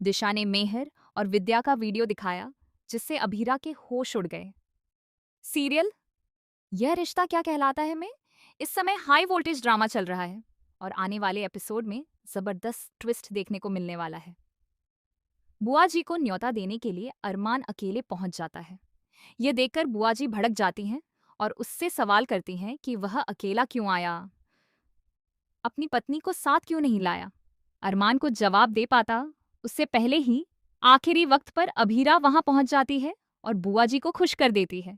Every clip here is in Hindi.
दिशा ने मेहर और विद्या का वीडियो दिखाया, जिससे अभीरा के होश उड़ गए। सीरियल यह रिश्ता क्या कहलाता है में इस समय हाई वोल्टेज ड्रामा चल रहा है और आने वाले एपिसोड में जबरदस्त ट्विस्ट देखने को मिलने वाला है। बुआ जी को न्योता देने के लिए अरमान अकेले पहुंच जाता है। यह देखकर बुआ जी भड़क जाती हैं और उससे सवाल करती हैं कि वह अकेला क्यों आया, अपनी पत्नी को साथ क्यों नहीं लाया। अरमान को जवाब दे पाता उससे पहले ही आखिरी वक्त पर अभीरा वहां पहुंच जाती है और बुआ जी को खुश कर देती है।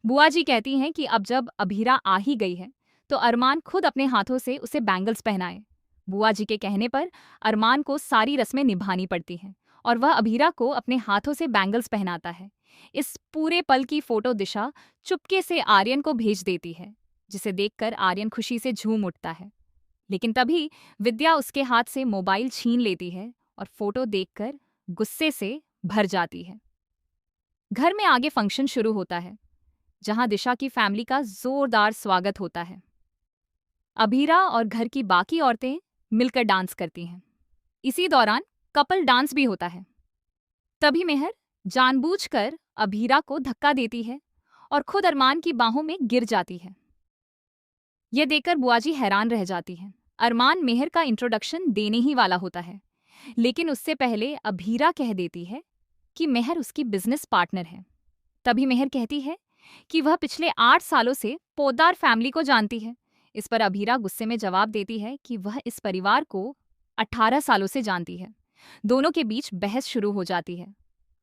बुआ जी कहती हैं कि अब जब अभीरा आ ही गई है तो अरमान खुद अपने हाथों से उसे बैंगल्स पहनाए। बुआ जी के कहने पर अरमान को सारी रस्में निभानी पड़ती हैं और वह अभीरा को अपने हाथों से बैंगल्स पहनाता है। इस पूरे पल की फोटो दिशा चुपके से आर्यन को भेज देती है, जिसे देखकर आर्यन खुशी से झूम उठता है। लेकिन तभी विद्या उसके हाथ से मोबाइल छीन लेती है और फोटो देखकर गुस्से से भर जाती है। घर में आगे फंक्शन शुरू होता है, जहां दिशा की फैमिली का जोरदार स्वागत होता है। अभीरा और घर की बाकी औरतें मिलकर डांस करती हैं। इसी दौरान कपल डांस भी होता है। तभी मेहर जानबूझकर अभीरा को धक्का देती है और खुद अरमान की बाहों में गिर जाती है। यह देखकर बुआजी हैरान रह जाती है। अरमान मेहर का इंट्रोडक्शन देने ही वाला होता है, लेकिन उससे पहले अभीरा कह देती है कि मेहर उसकी बिजनेस पार्टनर है। तभी मेहर कहती है कि वह पिछले 8 सालों से पोद्दार फैमिली को जानती है। इस पर अभीरा गुस्से में जवाब देती है कि वह इस परिवार को 18 सालों से जानती है। दोनों के बीच बहस शुरू हो जाती है।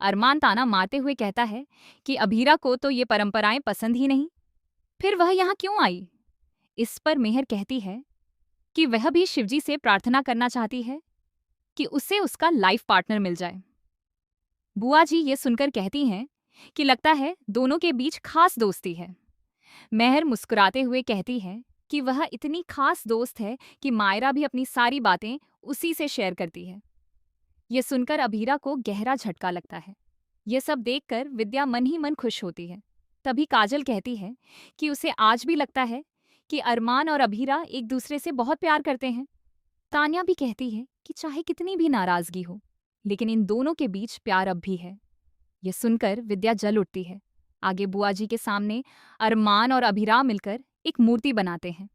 अरमान ताना मारते हुए कहता है कि अभीरा को तो ये परंपराएं पसंद ही नहीं, फिर वह यहाँ क्यों आई। इस पर मेहर कहती है कि वह भी शिवजी से प्रार्थना करना चाहती है कि उसे उसका लाइफ पार्टनर मिल जाए। बुआ जी ये सुनकर कहती हैं कि लगता है दोनों के बीच खास दोस्ती है। मेहर मुस्कुराते हुए कहती है कि वह इतनी खास दोस्त है कि मायरा भी अपनी सारी बातें उसी से शेयर करती है। यह सुनकर अभीरा को गहरा झटका लगता है। यह सब देखकर विद्या मन ही मन खुश होती है। तभी काजल कहती है कि उसे आज भी लगता है कि अरमान और अभीरा एक दूसरे से बहुत प्यार करते हैं। तान्या भी कहती है कि चाहे कितनी भी नाराजगी हो, लेकिन इन दोनों के बीच प्यार अब भी है। यह सुनकर विद्या जल उठती है। आगे बुआ जी के सामने अरमान और अभीरा मिलकर एक मूर्ति बनाते हैं।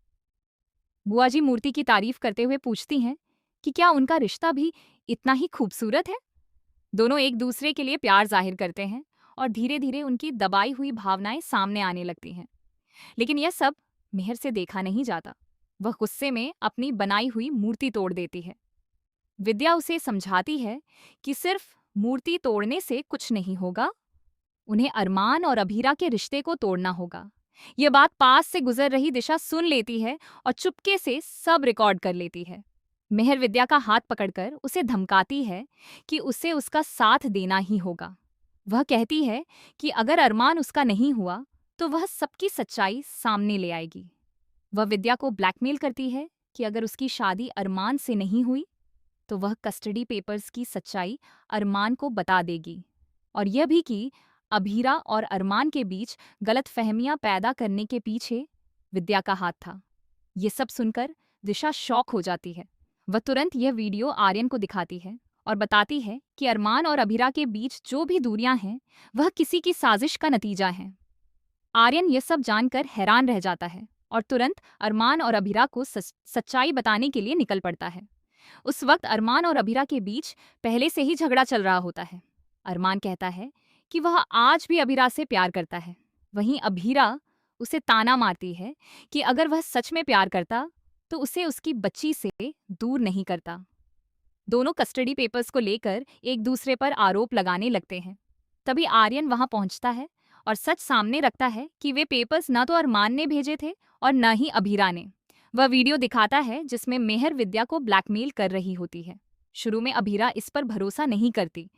बुआ जी मूर्ति की तारीफ करते हुए पूछती हैं कि क्या उनका रिश्ता भी इतना ही खूबसूरत है। दोनों एक दूसरे के लिए प्यार जाहिर करते हैं और धीरे धीरे उनकी दबाई हुई भावनाएं सामने आने लगती हैं। लेकिन यह सब मेहर से देखा नहीं जाता। वह गुस्से में अपनी बनाई हुई मूर्ति तोड़ देती है। विद्या उसे समझाती है कि सिर्फ मूर्ति तोड़ने से कुछ नहीं होगा, उन्हें अरमान और अभीरा के रिश्ते को तोड़ना होगा। यह बात पास से गुजर रही दिशा सुन लेती है और चुपके से सब रिकॉर्ड कर लेती है। मेहर विद्या का हाथ पकड़कर उसे धमकाती है कि उसे उसका साथ देना ही होगा। वह कहती है कि अगर अरमान उसका नहीं हुआ तो वह सबकी सच्चाई सामने ले आएगी। वह विद्या को ब्लैकमेल करती है कि अगर उसकी शादी अरमान से नहीं हुई तो वह कस्टडी पेपर्स की सच्चाई अरमान को बता देगी, और यह भी कि अभीरा और अरमान के बीच गलतफहमियां पैदा करने के पीछे विद्या का हाथ था। ये सब सुनकर दिशा शॉक हो जाती है। वह तुरंत यह वीडियो आर्यन को दिखाती है और बताती है कि अरमान और अभीरा के बीच जो भी दूरियां हैं वह किसी की साजिश का नतीजा है। आर्यन यह सब जानकर हैरान रह जाता है और तुरंत अरमान और अभीरा को सच्चाई बताने के लिए निकल पड़ता है। उस वक्त अरमान और अभीरा के बीच पहले से ही झगड़ा चल रहा होता है। अरमान कहता है कि वह आज भी अभीरा से प्यार करता है। वहीं अभीरा उसे ताना मारती है कि अगर वह सच में प्यार करता तो उसे उसकी बच्ची से दूर नहीं करता। दोनों कस्टडी पेपर्स को लेकर एक दूसरे पर आरोप लगाने लगते हैं। तभी आर्यन वहां पहुंचता है और सच सामने रखता है कि वे पेपर्स न तो अरमान ने भेजे थे और न ही अभीरा ने। वह वीडियो दिखाता है जिसमें मेहर विद्या को ब्लैकमेल कर रही होती है। शुरू में अभीरा इस पर भरोसा नहीं करती,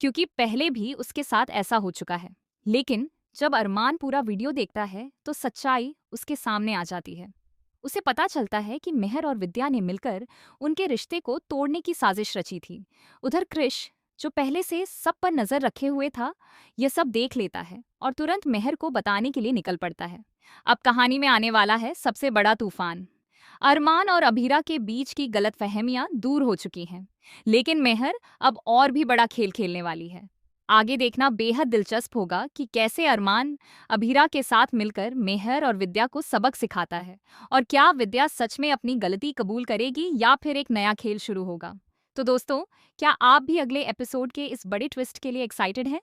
क्योंकि पहले भी उसके साथ ऐसा हो चुका है। लेकिन जब अरमान पूरा वीडियो देखता है तो सच्चाई उसके सामने आ जाती है। उसे पता चलता है कि मेहर और विद्या ने मिलकर उनके रिश्ते को तोड़ने की साजिश रची थी। उधर कृष, जो पहले से सब पर नजर रखे हुए था, यह सब देख लेता है और तुरंत मेहर को बताने के लिए निकल पड़ता है। अब कहानी में आने वाला है सबसे बड़ा तूफान। अरमान और अभीरा के बीच की गलतफहमियां दूर हो चुकी हैं, लेकिन मेहर अब और भी बड़ा खेल खेलने वाली है। आगे देखना बेहद दिलचस्प होगा कि कैसे अरमान अभीरा के साथ मिलकर मेहर और विद्या को सबक सिखाता है, और क्या विद्या सच में अपनी गलती कबूल करेगी या फिर एक नया खेल शुरू होगा। तो दोस्तों, क्या आप भी अगले एपिसोड के इस बड़े ट्विस्ट के लिए एक्साइटेड हैं?